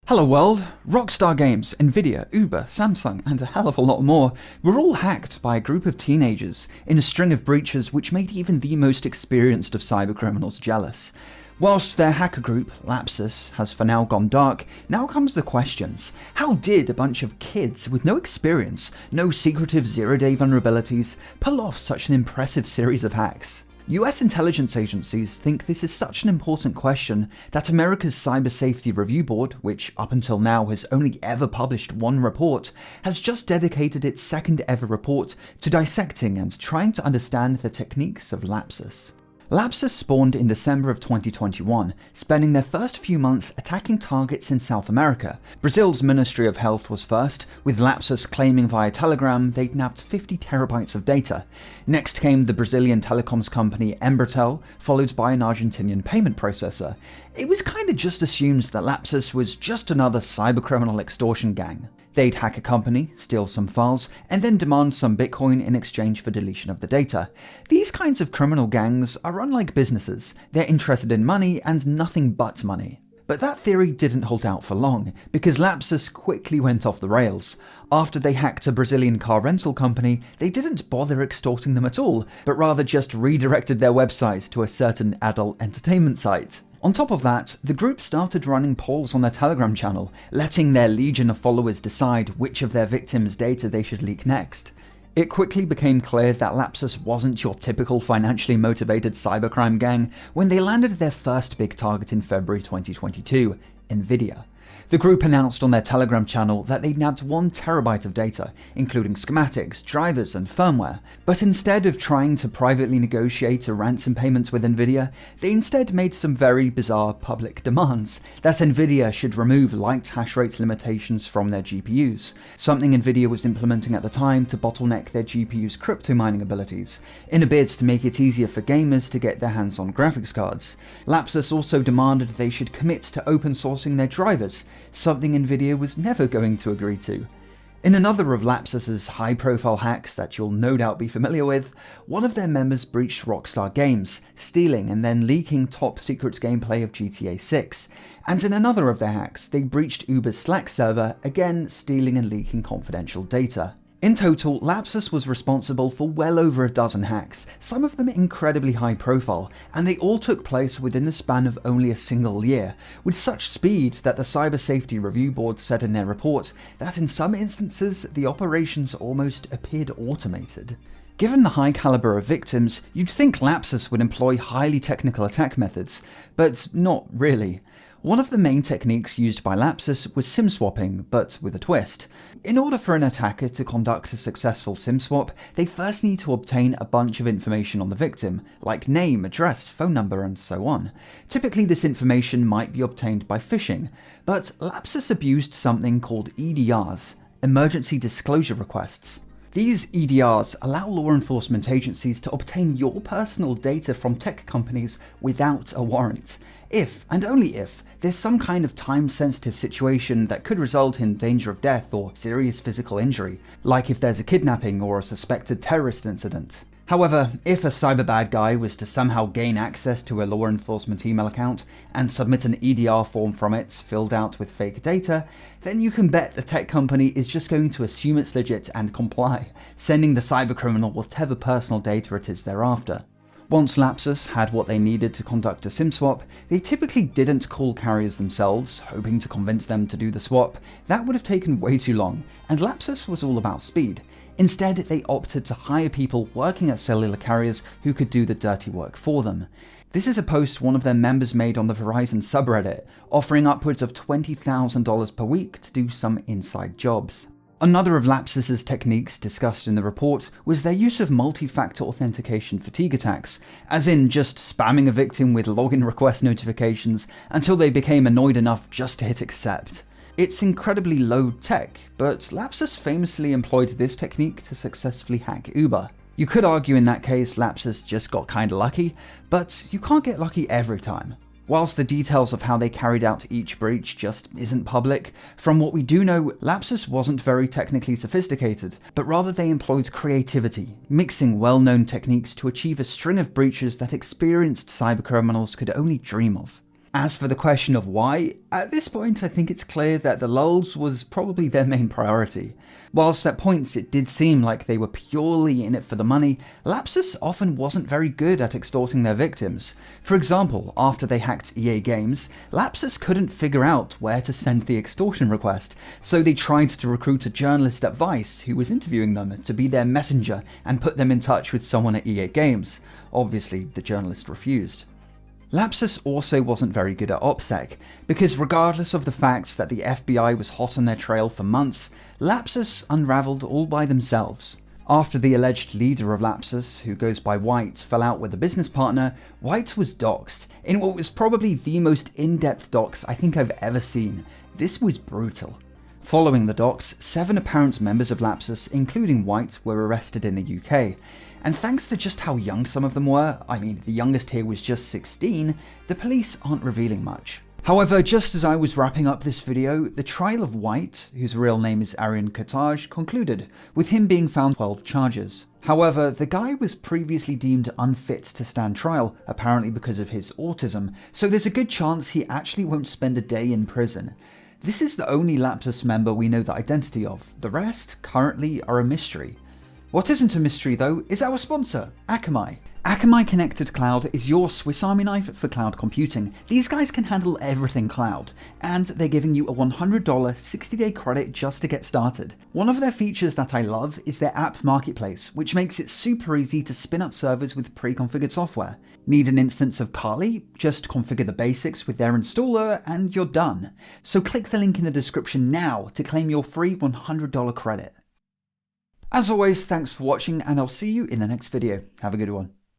Hello world! Rockstar Games, Nvidia, Uber, Samsung, and a hell of a lot more were all hacked by a group of teenagers in a string of breaches which made even the most experienced of cybercriminals jealous. Whilst their hacker group, Lapsus, has for now gone dark, now comes the questions. How did a bunch of kids with no experience, no secretive zero-day vulnerabilities, pull off such an impressive series of hacks? US intelligence agencies think this is such an important question that America's Cyber Safety Review Board, which up until now has only ever published one report, has just dedicated its second ever report to dissecting and trying to understand the techniques of Lapsus. Lapsus spawned in December of 2021, spending their first few months attacking targets in South America. Brazil's Ministry of Health was first, with Lapsus claiming via Telegram they'd nabbed 50 terabytes of data. Next came the Brazilian telecoms company Embratel, followed by an Argentinian payment processor. It was kinda just assumed that Lapsus was just another cybercriminal extortion gang. They'd hack a company, steal some files, and then demand some Bitcoin in exchange for deletion of the data. These kinds of criminal gangs are unlike businesses. They're interested in money and nothing but money. But that theory didn't hold out for long, because Lapsus quickly went off the rails. After they hacked a Brazilian car rental company, they didn't bother extorting them at all, but rather just redirected their website to a certain adult entertainment site. On top of that, the group started running polls on their Telegram channel, letting their legion of followers decide which of their victims' data they should leak next. It quickly became clear that Lapsus wasn't your typical financially motivated cybercrime gang when they landed their first big target in February 2022, Nvidia. The group announced on their Telegram channel that they'd nabbed 1 terabyte of data, including schematics, drivers, and firmware. But instead of trying to privately negotiate a ransom payment with Nvidia, they instead made some very bizarre public demands that Nvidia should remove light hash rate limitations from their GPUs, something Nvidia was implementing at the time to bottleneck their GPU's crypto mining abilities, in a bid to make it easier for gamers to get their hands on graphics cards. Lapsus also demanded they should commit to open sourcing their drivers, something Nvidia was never going to agree to. In another of Lapsus's high-profile hacks that you'll no doubt be familiar with, one of their members breached Rockstar Games, stealing and then leaking top-secret gameplay of GTA 6. And in another of their hacks, they breached Uber's Slack server, again stealing and leaking confidential data. In total, Lapsus was responsible for well over a dozen hacks, some of them incredibly high profile, and they all took place within the span of only a single year, with such speed that the Cyber Safety Review Board said in their report that in some instances the operations almost appeared automated. Given the high caliber of victims, you'd think Lapsus would employ highly technical attack methods, but not really. One of the main techniques used by Lapsus was SIM swapping, but with a twist. In order for an attacker to conduct a successful SIM swap, they first need to obtain a bunch of information on the victim, like name, address, phone number, and so on. Typically this information might be obtained by phishing, but Lapsus abused something called EDRs, Emergency Disclosure Requests. These EDRs allow law enforcement agencies to obtain your personal data from tech companies without a warrant, if, and only if, there's some kind of time-sensitive situation that could result in danger of death or serious physical injury, like if there's a kidnapping or a suspected terrorist incident. However, if a cyber bad guy was to somehow gain access to a law enforcement email account and submit an EDR form from it filled out with fake data, then you can bet the tech company is just going to assume it's legit and comply, sending the cybercriminal whatever personal data it is they're after. Once Lapsus had what they needed to conduct a SIM swap, they typically didn't call carriers themselves, hoping to convince them to do the swap. That would have taken way too long, and Lapsus was all about speed. Instead, they opted to hire people working at cellular carriers who could do the dirty work for them. This is a post one of their members made on the Verizon subreddit, offering upwards of $20,000 per week to do some inside jobs. Another of Lapsus's techniques discussed in the report was their use of multi-factor authentication fatigue attacks, as in just spamming a victim with login request notifications until they became annoyed enough just to hit accept. It's incredibly low tech, but Lapsus famously employed this technique to successfully hack Uber. You could argue in that case Lapsus just got kinda lucky, but you can't get lucky every time. Whilst the details of how they carried out each breach just isn't public, from what we do know, Lapsus wasn't very technically sophisticated, but rather they employed creativity, mixing well-known techniques to achieve a string of breaches that experienced cybercriminals could only dream of. As for the question of why, at this point I think it's clear that the lulz was probably their main priority. Whilst at points it did seem like they were purely in it for the money, Lapsus often wasn't very good at extorting their victims. For example, after they hacked EA Games, Lapsus couldn't figure out where to send the extortion request, so they tried to recruit a journalist at Vice who was interviewing them to be their messenger and put them in touch with someone at EA Games. Obviously, the journalist refused. Lapsus also wasn't very good at OPSEC, because regardless of the fact that the FBI was hot on their trail for months, Lapsus unravelled all by themselves. After the alleged leader of Lapsus, who goes by White, fell out with a business partner, White was doxed, in what was probably the most in-depth dox I think I've ever seen. This was brutal. Following the dox, 7 apparent members of Lapsus, including White, were arrested in the UK. And thanks to just how young some of them were, I mean the youngest here was just 16, the police aren't revealing much. However, just as I was wrapping up this video, the trial of White, whose real name is Aryan Kotaj, concluded, with him being found 12 charges. However, the guy was previously deemed unfit to stand trial, apparently because of his autism, so there's a good chance he actually won't spend a day in prison. This is the only Lapsus member we know the identity of, the rest currently are a mystery. What isn't a mystery though is our sponsor, Akamai. Akamai Connected Cloud is your Swiss Army knife for cloud computing. These guys can handle everything cloud, and they're giving you a $100 60-day credit just to get started. One of their features that I love is their app marketplace, which makes it super easy to spin up servers with pre-configured software. Need an instance of Kali? Just configure the basics with their installer and you're done. So click the link in the description now to claim your free $100 credit. As always, thanks for watching and I'll see you in the next video. Have a good one.